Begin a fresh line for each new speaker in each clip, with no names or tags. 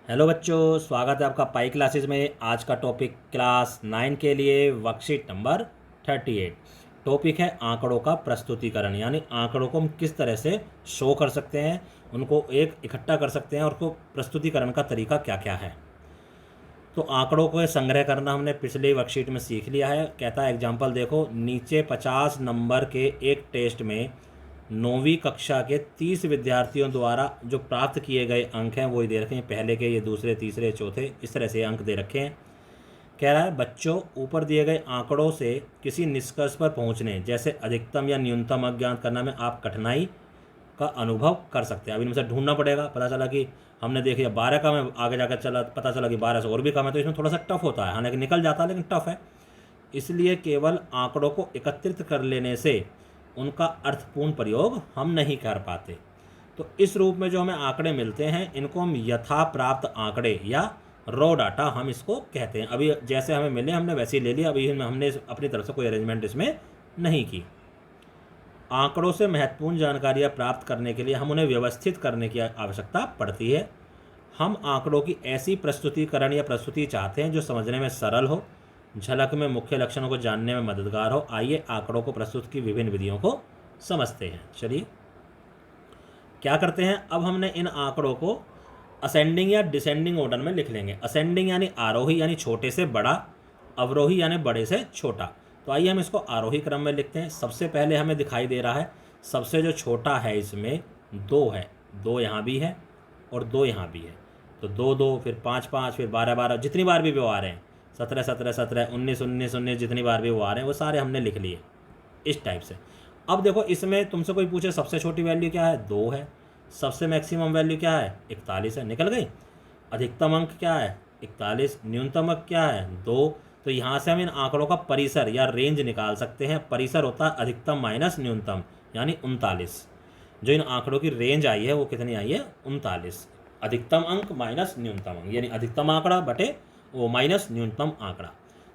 Hello बच्चों, स्वागत है आपका पाई क्लासेस में। आज का टॉपिक क्लास 9 के लिए वर्कशीट नंबर 38। टॉपिक है आंकड़ों का प्रस्तुतिकरण, यानी आंकड़ों को हम किस तरह से शो कर सकते हैं, उनको एक इकट्ठा कर सकते हैं और उसको प्रस्तुतिकरण का तरीका क्या क्या है। तो आंकड़ों को संग्रह करना हमने पिछली वर्कशीट में सीख लिया है। कहता है एग्जाम्पल देखो, नीचे 50 नंबर के एक टेस्ट में 9वीं कक्षा के 30 विद्यार्थियों द्वारा जो प्राप्त किए गए अंक हैं वो ही दे रखे हैं। पहले के, ये दूसरे, तीसरे, चौथे, इस तरह से अंक दे रखे हैं। कह रहा है बच्चों, ऊपर दिए गए आंकड़ों से किसी निष्कर्ष पर पहुंचने, जैसे अधिकतम या न्यूनतम अंक ज्ञात करना में आप कठिनाई का अनुभव कर सकते हैं। अब इनमें से ढूंढना पड़ेगा। पता चला कि हमने देख लिया 12 का, में आगे जाकर चला पता चला कि 12 से और भी कम है, तो इसमें थोड़ा सा टफ होता है। हालांकि निकल जाता है लेकिन टफ है। इसलिए केवल आंकड़ों को एकत्रित कर लेने से उनका अर्थपूर्ण प्रयोग हम नहीं कर पाते। तो इस रूप में जो हमें आंकड़े मिलते हैं, इनको हम यथा प्राप्त आंकड़े या रॉ डाटा हम इसको कहते हैं। अभी जैसे हमें मिले हमने वैसे ही ले लिया। अभी हमने अपनी तरफ से कोई अरेंजमेंट इसमें नहीं की। आंकड़ों से महत्वपूर्ण जानकारियाँ प्राप्त करने के लिए हम उन्हें व्यवस्थित करने की आवश्यकता पड़ती है। हम आंकड़ों की ऐसी प्रस्तुतिकरण या प्रस्तुति चाहते हैं जो समझने में सरल हो, झलक में मुख्य लक्षणों को जानने में मददगार हो। आइए आंकड़ों को प्रस्तुत की विभिन्न विधियों को समझते हैं। चलिए क्या करते हैं, अब हमने इन आंकड़ों को असेंडिंग या डिसेंडिंग ऑर्डर में लिख लेंगे। असेंडिंग यानी आरोही, यानी छोटे से बड़ा, अवरोही यानी बड़े से छोटा। तो आइए हम इसको आरोही क्रम में लिखते हैं। सबसे पहले हमें दिखाई दे रहा है सबसे जो छोटा है इसमें 2 है। 2 यहाँ भी है और 2 यहाँ भी है। तो 2 2, फिर 5 5, फिर 12 12, जितनी बार भी वो आ रहे हैं, 17 17 17, 19 19 19, जितनी बार भी वो आ रहे हैं वो सारे हमने लिख लिए इस टाइप से। अब देखो, इसमें तुमसे कोई पूछे सबसे छोटी वैल्यू क्या है, 2 है। सबसे मैक्सिमम वैल्यू क्या है, 41 है। निकल गई। अधिकतम अंक क्या है, 41। न्यूनतम अंक क्या है, 2। तो यहाँ से हम इन आंकड़ों का परिसर या रेंज निकाल सकते हैं। परिसर होता है अधिकतम माइनस न्यूनतम, यानी 39। जो इन आंकड़ों की रेंज आई है वो कितनी आई है, 39। अधिकतम अंक माइनस न्यूनतम अंक, यानी अधिकतम आंकड़ा बटे वो माइनस न्यूनतम आंकड़ा।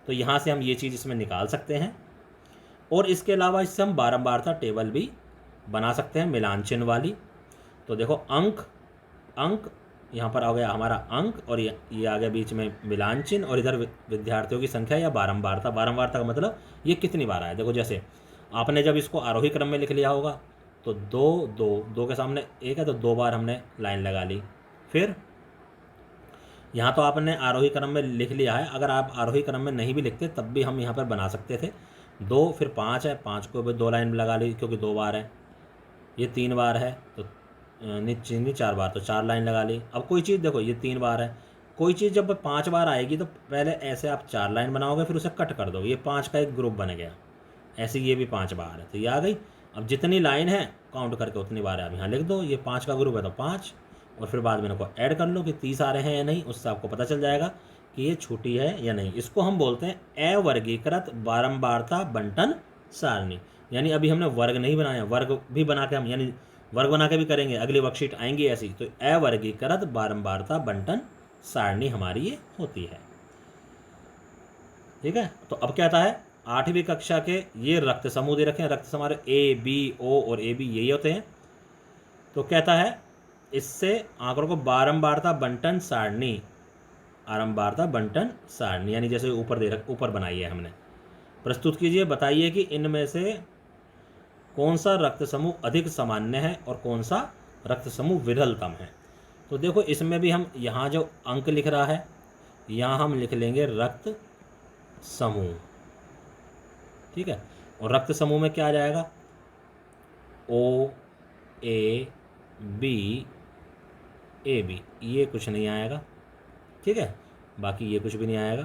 तो यहाँ से हम ये चीज़ इसमें निकाल सकते हैं। और इसके अलावा इससे हम बारंबारता टेबल भी बना सकते हैं, मिलान चिन्ह वाली। तो देखो, अंक अंक यहाँ पर आ गया हमारा अंक, और ये आ गया बीच में मिलान चिन्ह, और इधर विद्यार्थियों की संख्या या बारंबारता। बारंबारता का मतलब ये कितनी बार आया। देखो, जैसे आपने जब इसको आरोही क्रम में लिख लिया होगा तो 2 2 2 के सामने 1 है तो 2 बार हमने लाइन लगा ली। फिर यहाँ तो आपने आरोही क्रम में लिख लिया है। अगर आप आरोही क्रम में नहीं भी लिखते तब भी हम यहाँ पर बना सकते थे। 2, फिर 5 है, 5 को भी 2 लाइन लगा ली क्योंकि 2 बार है। ये 3 बार है तो नहीं 4 बार, तो 4 लाइन लगा ली। अब कोई चीज़ देखो, ये 3 बार है। कोई चीज़ जब 5 बार आएगी तो पहले ऐसे आप 4 लाइन बनाओगे, फिर उसे कट कर दो, ये 5 का एक ग्रुप बन गया। ऐसे ये भी 5 बार है तो ये आ गई। अब जितनी लाइन है काउंट करके उतनी बार है, अब यहाँ लिख दो। ये 5 का ग्रुप है तो 5, और फिर बाद में इनको ऐड कर लो कि 30 आ रहे हैं या नहीं। उससे आपको पता चल जाएगा कि ये छूटी है या नहीं। इसको हम बोलते हैं अवर्गीकृत बारंबारता बंटन सारणी। यानी अभी हमने वर्ग नहीं बनाया, वर्ग भी बना के हम, यानी वर्ग बना के भी करेंगे, अगली वर्कशीट आएंगी ऐसी। तो अवर्गीकृत बारंबारता बंटन सारणी हमारी ये होती है। ठीक है। तो अब क्या आता है, 8वीं कक्षा के ये रक्त समूह दे रखे हैं। रक्त समूह ए बी ओ और ए बी यही होते हैं। तो कहता है इससे आंकड़ों को बारंबारता बंटन सारणी, बारंबारता बंटन सारणी यानी जैसे ऊपर बनाई है हमने, प्रस्तुत कीजिए। बताइए कि इनमें से कौन सा रक्त समूह अधिक सामान्य है और कौन सा रक्त समूह विरलतम है। तो देखो, इसमें भी हम यहाँ जो अंक लिख रहा है, यहाँ हम लिख लेंगे रक्त समूह। ठीक है। और रक्त समूह में क्या आ जाएगा, ओ ए बी ए बी, ये कुछ नहीं आएगा। ठीक है, बाकी ये कुछ भी नहीं आएगा।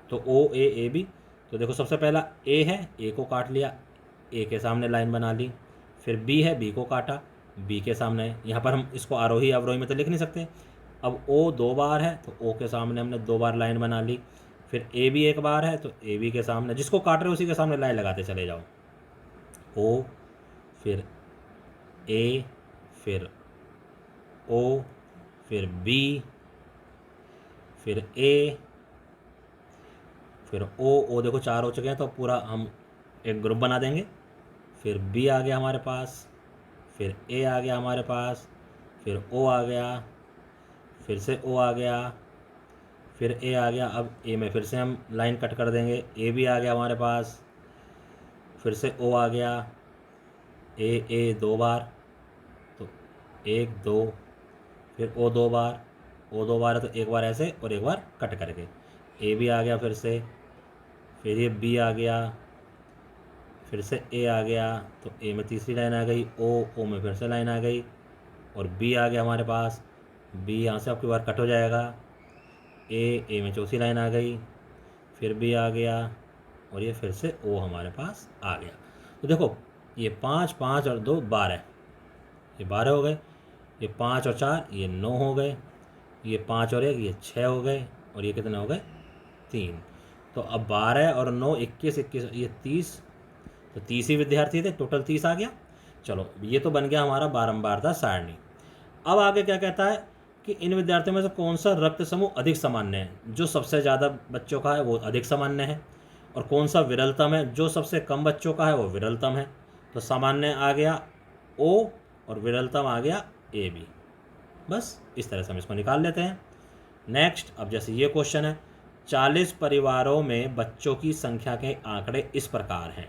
तो ओ ए बी। तो देखो, सबसे पहला ए है, ए को काट लिया, ए के सामने लाइन बना ली। फिर बी है, बी को काटा, बी के सामने। यहाँ पर हम इसको आरोही अवरोही में तो लिख नहीं सकते। अब ओ 2 बार है तो ओ के सामने हमने 2 बार लाइन बना ली। फिर ए बी 1 बार है तो ए बी के सामने, जिसको काट रहे हो उसी के सामने लाइन लगाते चले जाओ। ओ, फिर ए, फिर ओ, फिर बी, फिर ए, फिर ओ देखो 4 हो चुके हैं तो पूरा हम एक ग्रुप बना देंगे। फिर बी आ गया हमारे पास, फिर ए आ गया हमारे पास, फिर ओ आ गया, फिर से ओ आ गया, फिर ए आ गया। अब ए में फिर से हम लाइन कट कर देंगे, ए भी आ गया हमारे पास, फिर से ओ आ गया, ए 2 बार, तो 1 2, फिर ओ 2 बार, ओ 2 बार है तो एक बार ऐसे और एक बार कट करके। ए भी आ गया फिर से, फिर ये बी आ गया, फिर से ए आ गया, तो ए में तीसरी लाइन आ गई, ओ में फिर से लाइन आ गई, और बी आ गया हमारे पास, बी यहाँ से आपकी बार कट हो जाएगा, ए में चौथी लाइन आ गई, फिर बी आ गया, और ये फिर से ओ हमारे पास आ गया। तो देखो ये 5 5 और 2 12, ये 12 हो गए, ये 5 और 4 ये 9 हो गए, ये 5 और 1 ये 6 हो गए, और ये कितने हो गए 3। तो अब 12 और 9 21 21 ये 30, तो 30 ही विद्यार्थी थे, टोटल 30 आ गया। चलो ये तो बन गया हमारा बारंबारता सारणी। अब आगे क्या कहता है कि इन विद्यार्थियों में से कौन सा रक्त समूह अधिक सामान्य है, जो सबसे ज़्यादा बच्चों का है वो अधिक सामान्य है, और कौन सा विरलतम है, जो सबसे कम बच्चों का है वो विरलतम है। तो सामान्य आ गया ओ और विरलतम आ गया ए बी। बस इस तरह से हम इसको निकाल लेते हैं। नेक्स्ट, अब जैसे ये क्वेश्चन है, 40 परिवारों में बच्चों की संख्या के आंकड़े इस प्रकार हैं,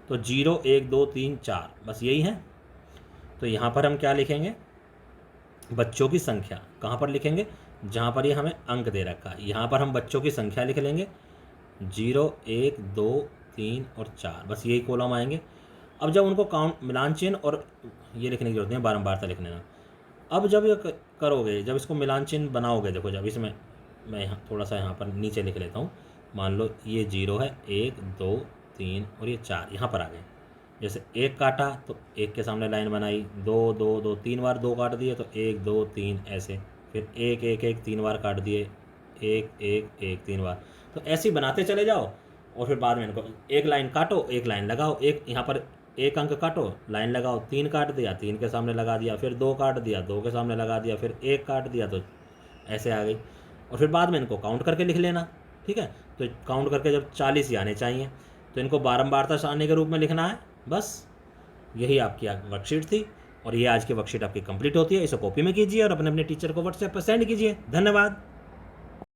तो 0 1 2 3 4 बस यही है। तो यहाँ पर हम क्या लिखेंगे, बच्चों की संख्या कहाँ पर लिखेंगे, जहाँ पर ये हमें अंक दे रखा है यहाँ पर हम बच्चों की संख्या लिख लेंगे, 0 1 2 3 और 4 बस यही कॉलम आएंगे। अब जब उनको काउंट मिलान चिन्ह और ये लिखने की जरूरत नहीं है, बारंबारता लिखने में। अब जब ये करोगे, जब इसको मिलान चिन्ह बनाओगे, देखो जब इसमें मैं यहाँ थोड़ा सा यहाँ पर नीचे लिख लेता हूँ, मान लो ये 0 है, 1 2 3 और ये 4 यहाँ पर आ गए। जैसे 1 काटा तो 1 के सामने लाइन बनाई, 2 2 2 3 बार 2 काट दिए तो 1 2 3 ऐसे, फिर 1 1 1 3 बार काट दिए, 1 1 1 3 बार। तो ऐसे ही बनाते चले जाओ, और फिर बाद में इनको एक लाइन काटो, एक लाइन लगाओ, एक यहाँ पर एक अंक काटो, लाइन लगाओ, 3 काट दिया, 3 के सामने लगा दिया, फिर 2 काट दिया, 2 के सामने लगा दिया, फिर 1 काट दिया, तो ऐसे आ गई। और फिर बाद में इनको काउंट करके लिख लेना, ठीक है। तो काउंट करके जब 40 ही आने चाहिए, तो इनको बारंबारता सारणी के रूप में लिखना है। बस यही आपकी वर्कशीट थी, और ये आज की वर्कशीट आपकी कंप्लीट होती है। इसे कॉपी में कीजिए और अपने अपने टीचर को व्हाट्सएप पर सेंड कीजिए। धन्यवाद।